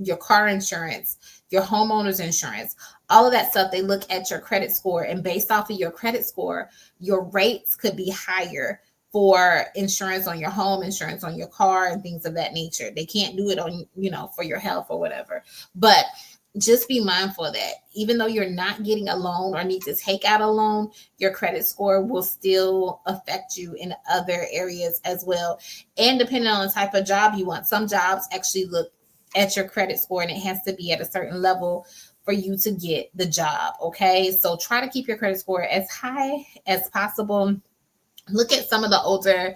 S1: your car insurance, your homeowner's insurance, all of that stuff. They look at your credit score, and based off of your credit score, your rates could be higher for insurance on your home, insurance on your car, and things of that nature. They can't do it on, for your health or whatever. But just be mindful of that. Even though you're not getting a loan or need to take out a loan, your credit score will still affect you in other areas as well. And depending on the type of job you want, some jobs actually look at your credit score, and it has to be at a certain level for you to get the job. Okay. So try to keep your credit score as high as possible. Look at some of the older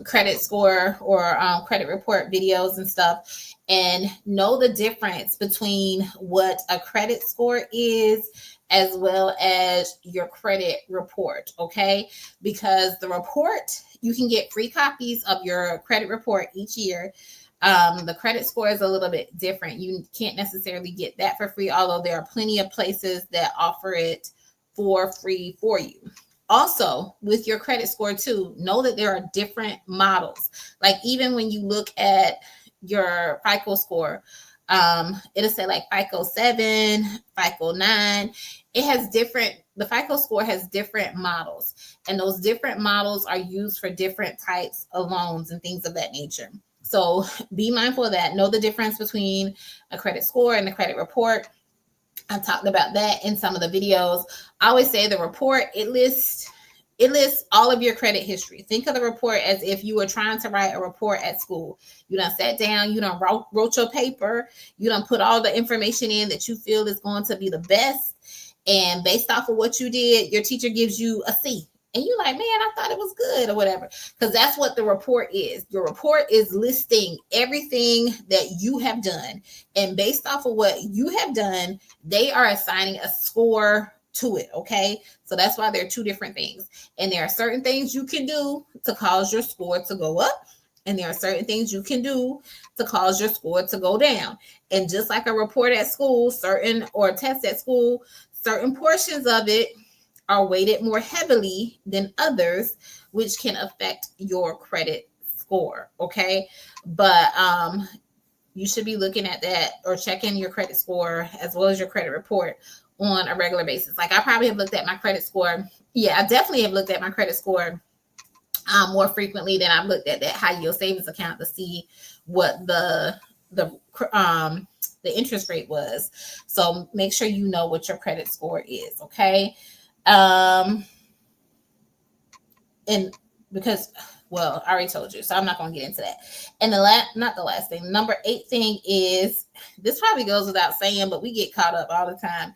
S1: credit score or credit report videos and stuff, and know the difference between what a credit score is as well as your credit report. Okay. Because the report, you can get free copies of your credit report each year. The credit score is a little bit different. You can't necessarily get that for free, although there are plenty of places that offer it for free for you. Also, with your credit score too, know that there are different models. Even when you look at your FICO score, it'll say FICO 7, FICO 9. The FICO score has different models, and those different models are used for different types of loans and things of that nature. So be mindful of that. Know the difference between a credit score and a credit report. I talked about that in some of the videos. I always say the report, it lists all of your credit history. Think of the report as if you were trying to write a report at school. You done sat down, you done wrote your paper, you done put all the information in that you feel is going to be the best. And based off of what you did, your teacher gives you a C. And you're like, man, I thought it was good or whatever. Because that's what the report is. Your report is listing everything that you have done. And based off of what you have done, they are assigning a score to it. Okay. So that's why there are two different things. And there are certain things you can do to cause your score to go up. And there are certain things you can do to cause your score to go down. And just like a report at school, or a test at school, certain portions of it are weighted more heavily than others, which can affect your credit score. Okay. But you should be looking at that or checking your credit score as well as your credit report on a regular basis. I probably have looked at my credit score. Yeah, I definitely have looked at my credit score more frequently than I've looked at that high yield savings account to see what the interest rate was. So make sure you know what your credit score is. Okay. And because, well, I already told you, so I'm not going to get into that. And not the last thing, number 8 thing is, this probably goes without saying, but we get caught up all the time.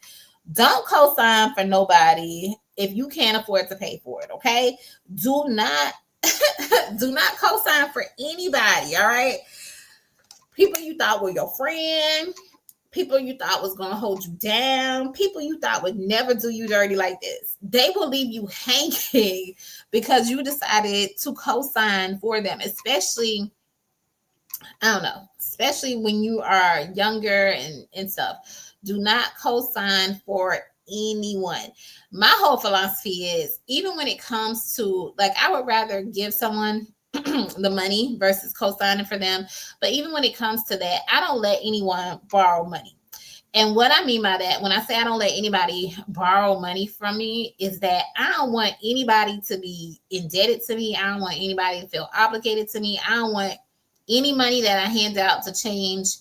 S1: Don't co-sign for nobody if you can't afford to pay for it. Okay. Do not co-sign for anybody. All right. People you thought were your friend, people you thought was going to hold you down, people you thought would never do you dirty like this, they will leave you hanging because you decided to co-sign for them, especially when you are younger and stuff. Do not co-sign for anyone. My whole philosophy is, even when it comes to, I would rather give someone the money versus co-signing for them. But even when it comes to that, I don't let anyone borrow money. And what I mean by that, when I say I don't let anybody borrow money from me, is that I don't want anybody to be indebted to me. I don't want anybody to feel obligated to me. I don't want any money that I hand out to change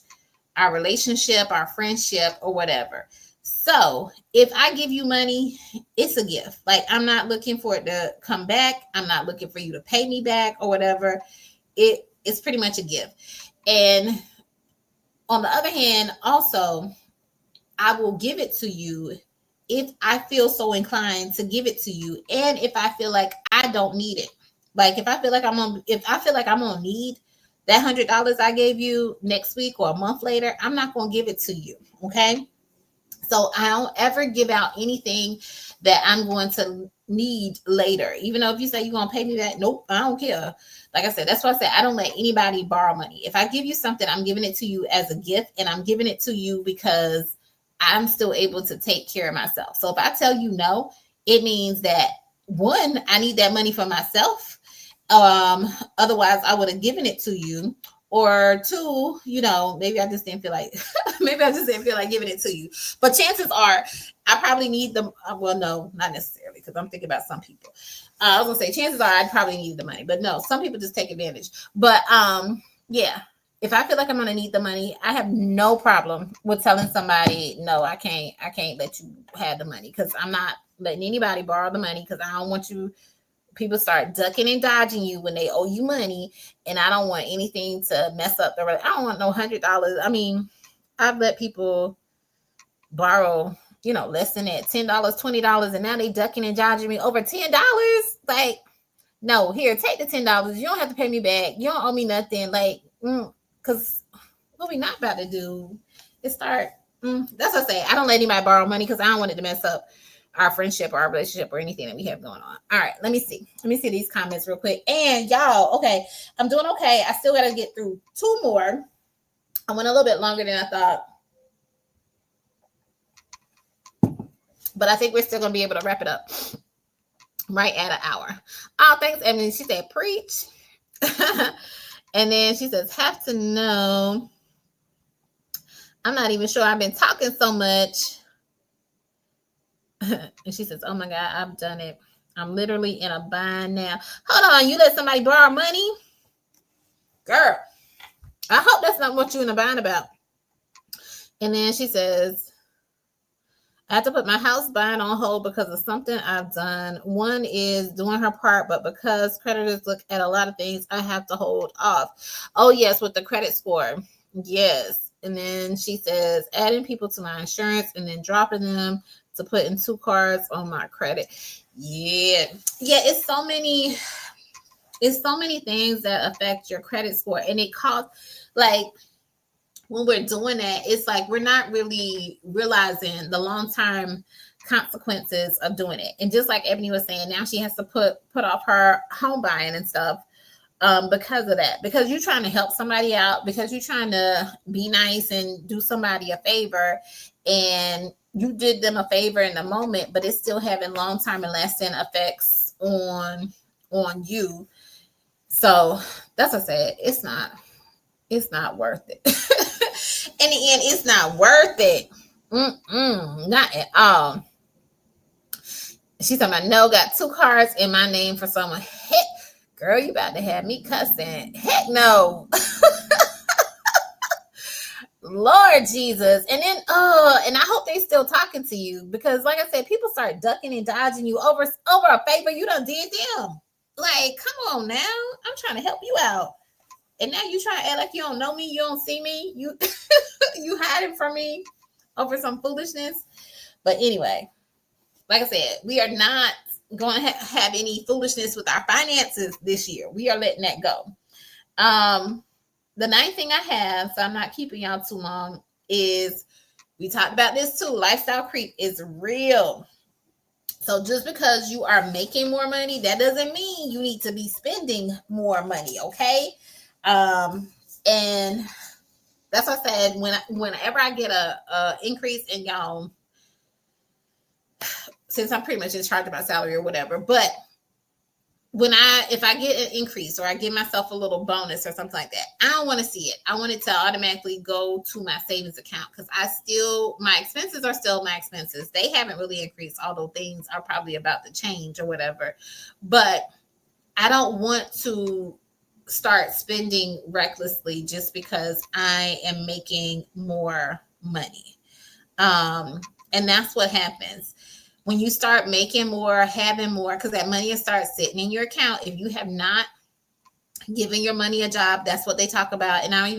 S1: our relationship, our friendship, or whatever. So if I give you money, it's a gift. Like, I'm not looking for it to come back. I'm not looking for you to pay me back or whatever. It's pretty much a gift. And on the other hand, also, I will give it to you if I feel so inclined to give it to you, and if I feel like I don't need it. Like, if I feel like I'm gonna need that $100 I gave you next week or a month later, I'm not gonna give it to you. Okay. So I don't ever give out anything that I'm going to need later. Even though if you say you're gonna pay me back, nope, I don't care. Like I said, that's why I said I don't let anybody borrow money. If I give you something, I'm giving it to you as a gift, and I'm giving it to you because I'm still able to take care of myself. So if I tell you no, it means that, one, I need that money for myself. Otherwise I would have given it to you. Or two, maybe I just didn't feel like giving it to you. But chances are I probably need them. Well, no, not necessarily, because I'm thinking about some people. I was gonna say chances are I'd probably need the money, but no, some people just take advantage. But yeah. If I feel like I'm gonna need the money, I have no problem with telling somebody, no, I can't let you have the money, because I'm not letting anybody borrow the money, because I don't want people start ducking and dodging you when they owe you money, and I don't want anything to mess up I don't want no $100. I mean, I've let people borrow, less than that, $10, $20, and now they ducking and dodging me over $10. Like, no, here, take the $10. You don't have to pay me back. You don't owe me nothing. Like, because what we not about to do is start. That's what I say. I don't let anybody borrow money, because I don't want it to mess up our friendship or our relationship or anything that we have going on. All right, let me see these comments real quick. And y'all, okay, I'm doing okay. I still got to get through 2 more. I went a little bit longer than I thought, but I think we're still going to be able to wrap it up right at an hour. Oh, thanks, Emily. She said, preach. And then she says, have to know. I'm not even sure I've been talking so much. And she says, oh my God, I've done it. I'm literally in a bind now. Hold on, you let somebody borrow money? Girl, I hope that's not what you're in a bind about. And then she says, I have to put my house buying on hold because of something I've done. One is doing her part, but because creditors look at a lot of things, I have to hold off. Oh, yes, with the credit score. Yes. And then she says, adding people to my insurance and then dropping them to put in 2 cards on my credit. Yeah. It's so many things that affect your credit score, and it costs, like, when we're doing that, it's like we're not really realizing the long-term consequences of doing it. And just like Ebony was saying, now she has to put off her home buying and stuff because of that, because you're trying to help somebody out, because you're trying to be nice and do somebody a favor, and you did them a favor in the moment, but it's still having long-term and lasting effects on you. So that's what I said. It's not worth it. In the end, it's not worth it. Not at all. She's talking about, no, got 2 cards in my name for someone. Heck, girl, you about to have me cussing. Heck no. Lord Jesus. And then, and I hope they still talking to you, because like I said, people start ducking and dodging you over a favor you done did them. Like, come on now. I'm trying to help you out. And now you trying to act like you don't know me, you don't see me, you you hiding from me over some foolishness. But anyway, like I said, we are not going to have any foolishness with our finances this year. We are letting that go. The 9th thing I have, so I'm not keeping y'all too long, is we talked about this too. Lifestyle creep is real. So just because you are making more money, that doesn't mean you need to be spending more money, okay? And that's what I said, whenever I get a increase in y'all, since I'm pretty much in charge of my salary or whatever, but if I get an increase or I give myself a little bonus or something like that, I don't want to see it. I want it to automatically go to my savings account because my expenses are still my expenses. They haven't really increased, although things are probably about to change or whatever. But I don't want to start spending recklessly just because I am making more money. And that's what happens when you start making more, having more, because that money will start sitting in your account. If you have not given your money a job, that's what they talk about. And I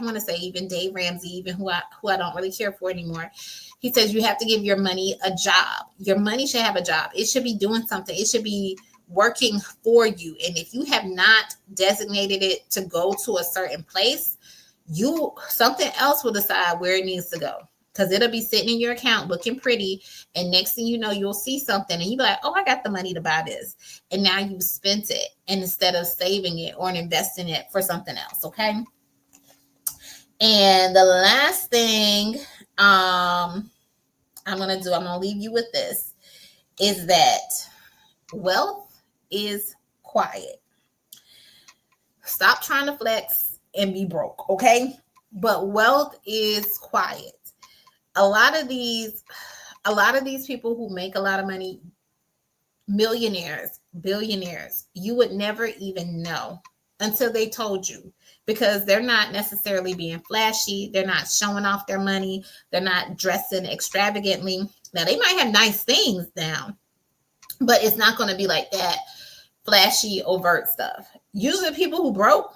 S1: want to say even Dave Ramsey, even who I don't really care for anymore. He says you have to give your money a job. Your money should have a job. It should be doing something. It should be working for you. And if you have not designated it to go to a certain place, something else will decide where it needs to go. Because it'll be sitting in your account looking pretty. And next thing you know, you'll see something and you'll be like, oh, I got the money to buy this. And now you've spent it. And instead of saving it or investing it for something else. Okay. And the last thing I'm going to leave you with this, is that wealth is quiet. Stop trying to flex and be broke. Okay. But wealth is quiet. A lot of these people who make a lot of money, millionaires, billionaires, you would never even know until they told you, because they're not necessarily being flashy. They're not showing off their money. They're not dressing extravagantly. Now, they might have nice things now, but it's not going to be like that flashy, overt stuff. Usually people who broke,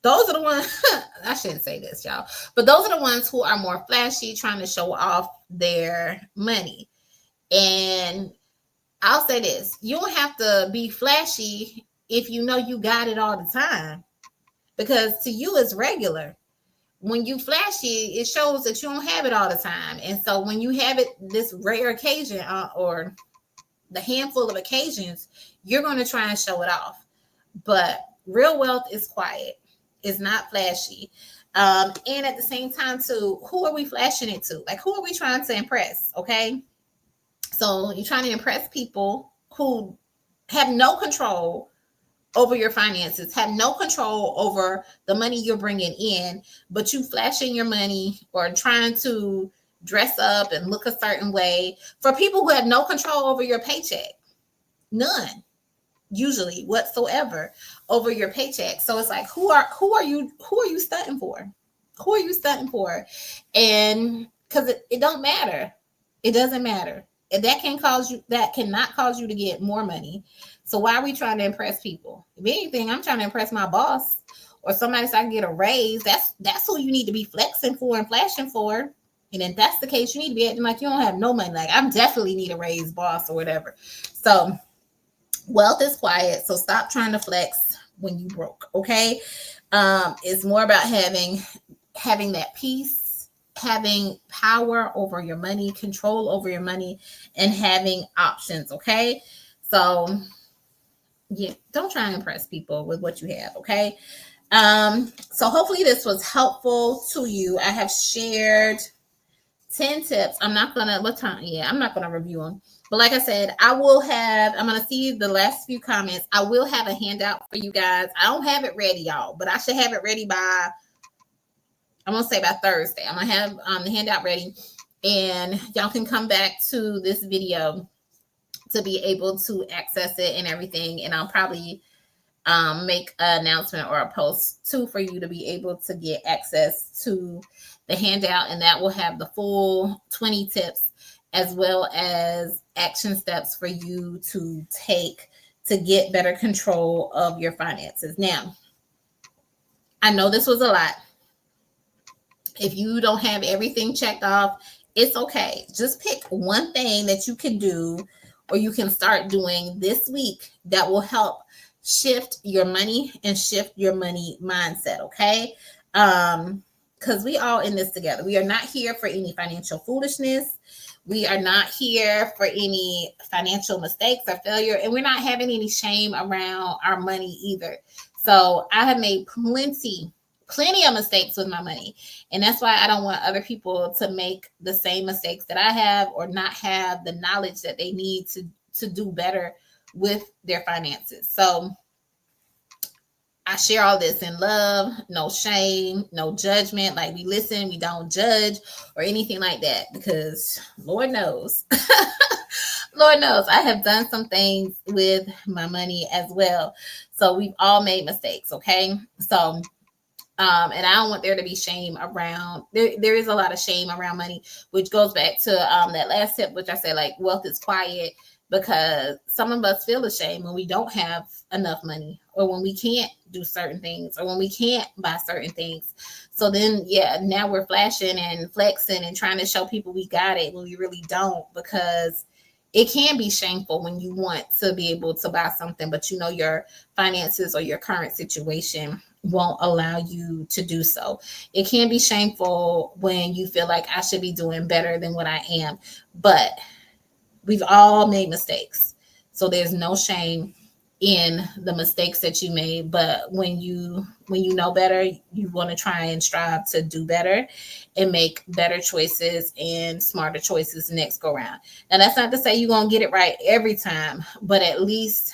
S1: those are the ones, I shouldn't say this, y'all, but those are the ones who are more flashy, trying to show off their money. And I'll say this, you don't have to be flashy if you know you got it all the time, because to you it's regular. When you flashy, it shows that you don't have it all the time. And so when you have it this rare occasion or the handful of occasions, you're going to try and show it off. But real wealth is quiet. Is not flashy. And at the same time, too, who are we flashing it to? Like, who are we trying to impress? Okay. So you're trying to impress people who have no control over your finances, have no control over the money you're bringing in, but you flashing your money or trying to dress up and look a certain way for people who have no control over your paycheck. None. Usually whatsoever over your paycheck. So it's like, who are you stunting for? Who are you stunting for? And because it don't matter. It doesn't matter. And that cannot cause you to get more money. So why are we trying to impress people? If anything, I'm trying to impress my boss or somebody so I can get a raise. That's who you need to be flexing for and flashing for. And if that's the case, you need to be acting like you don't have no money. Like, I definitely need a raise, boss, or whatever. So wealth is quiet, so stop trying to flex when you broke. Okay. It's more about having that peace, having power over your money, control over your money, and having options. Okay. So yeah, don't try and impress people with what you have. Okay. So hopefully this was helpful to you. I have shared 10 tips. I'm not going to review them. But like I said, I'm going to see the last few comments. I will have a handout for you guys. I don't have it ready, y'all, but I should have it ready by Thursday. I'm going to have the handout ready, and y'all can come back to this video to be able to access it and everything. And I'll probably make an announcement or a post too for you to be able to get access to the handout, and that will have the full 20 tips as well as action steps for you to take to get better control of your finances. Now, I know this was a lot. If you don't have everything checked off, it's okay. Just pick one thing that you can do or you can start doing this week that will help shift your money and shift your money mindset. Okay. Because we all in this together. We are not here for any financial foolishness. We are not here for any financial mistakes or failure. And we're not having any shame around our money either. So I have made plenty of mistakes with my money. And that's why I don't want other people to make the same mistakes that I have or not have the knowledge that they need to do better with their finances. So I share all this in love, no shame, no judgment. Like, we listen, we don't judge or anything like that, because Lord knows, Lord knows I have done some things with my money as well. So we've all made mistakes. Okay. So, and I don't want there to be shame around. There is a lot of shame around money, which goes back to that last tip, which I said, like, wealth is quiet, because some of us feel ashamed when we don't have enough money, or when we can't do certain things, or when we can't buy certain things. So then, yeah, now we're flashing and flexing and trying to show people we got it when we really don't, because it can be shameful when you want to be able to buy something, but you know your finances or your current situation won't allow you to do so. It can be shameful when you feel like I should be doing better than what I am, but we've all made mistakes. So there's no shame in the mistakes that you made, but when you know better, you want to try and strive to do better and make better choices and smarter choices next go round. Now, that's not to say you're going to get it right every time, but at least,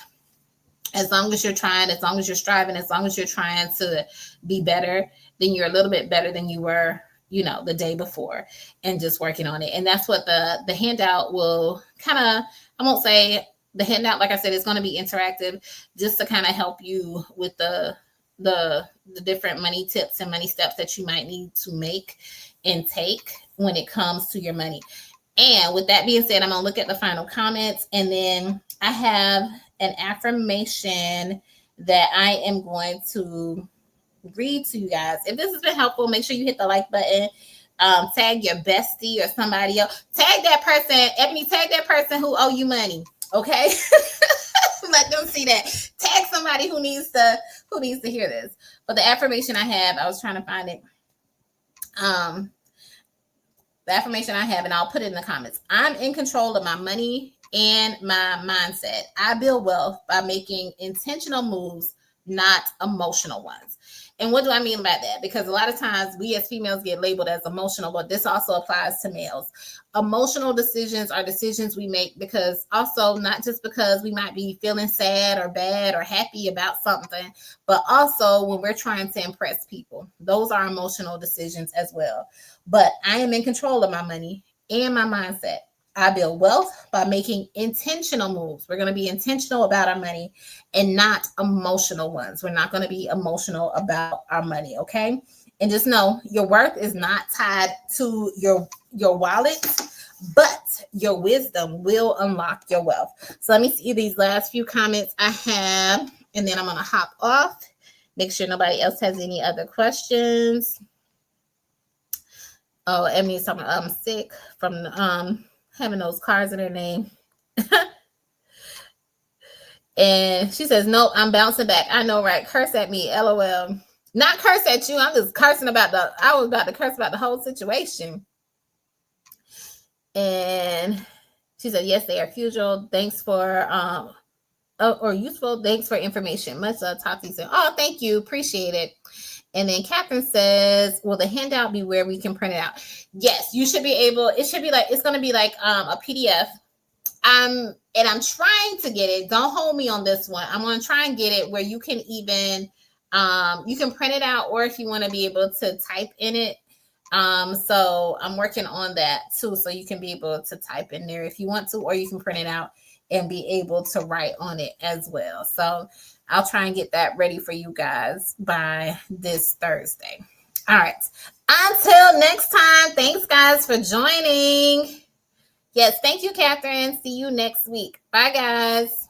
S1: as long as you're trying, as long as you're striving, as long as you're trying to be better, then you're a little bit better than you were, the day before, and just working on it. And that's what the handout will kind of, I won't say the handout, like I said, is going to be interactive, just to kind of help you with the different money tips and money steps that you might need to make and take when it comes to your money. And with that being said, I'm going to look at the final comments, and then I have an affirmation that I am going to read to you guys. If this has been helpful, make sure you hit the like button. Tag your bestie or somebody else. Tag that person, Ebony. Tag that person who owe you money. Okay, let them see that. Tag somebody who needs to hear this. But the affirmation I have, I was trying to find it. The affirmation I have, and I'll put it in the comments. I'm in control of my money and my mindset. I build wealth by making intentional moves, not emotional ones. And what do I mean by that? Because a lot of times we as females get labeled as emotional, but this also applies to males. Emotional decisions are decisions we make because also not just because we might be feeling sad or bad or happy about something, but also when we're trying to impress people. Those are emotional decisions as well. But I am in control of my money and my mindset. I build wealth by making intentional moves. We're going to be intentional about our money and not emotional ones. We're not going to be emotional about our money, okay? And just know your worth is not tied to your wallet, but your wisdom will unlock your wealth. So let me see these last few comments I have, and then I'm going to hop off. Make sure nobody else has any other questions. Oh, Emily's talking about I'm sick from having those cars in her name. And she says, no, I'm bouncing back. I know, right? Curse at me, LOL. Not curse at you. I'm just cursing I was about to curse about the whole situation. And she said, yes, they are fuel. Thanks for, or useful. Thanks for information. Much love, Tati said, oh, thank you. Appreciate it. And then Catherine says, will the handout be where we can print it out? Yes, you should be able. It should be like, it's going to be like a PDF. And I'm trying to get it. Don't hold me on this one. I'm going to try and get it where you can even, you can print it out, or if you want to be able to type in it. So I'm working on that too. So you can be able to type in there if you want to, or you can print it out and be able to write on it as well. So I'll try and get that ready for you guys by this Thursday. All right. Until next time, thanks guys for joining. Yes, thank you, Catherine. See you next week. Bye, guys.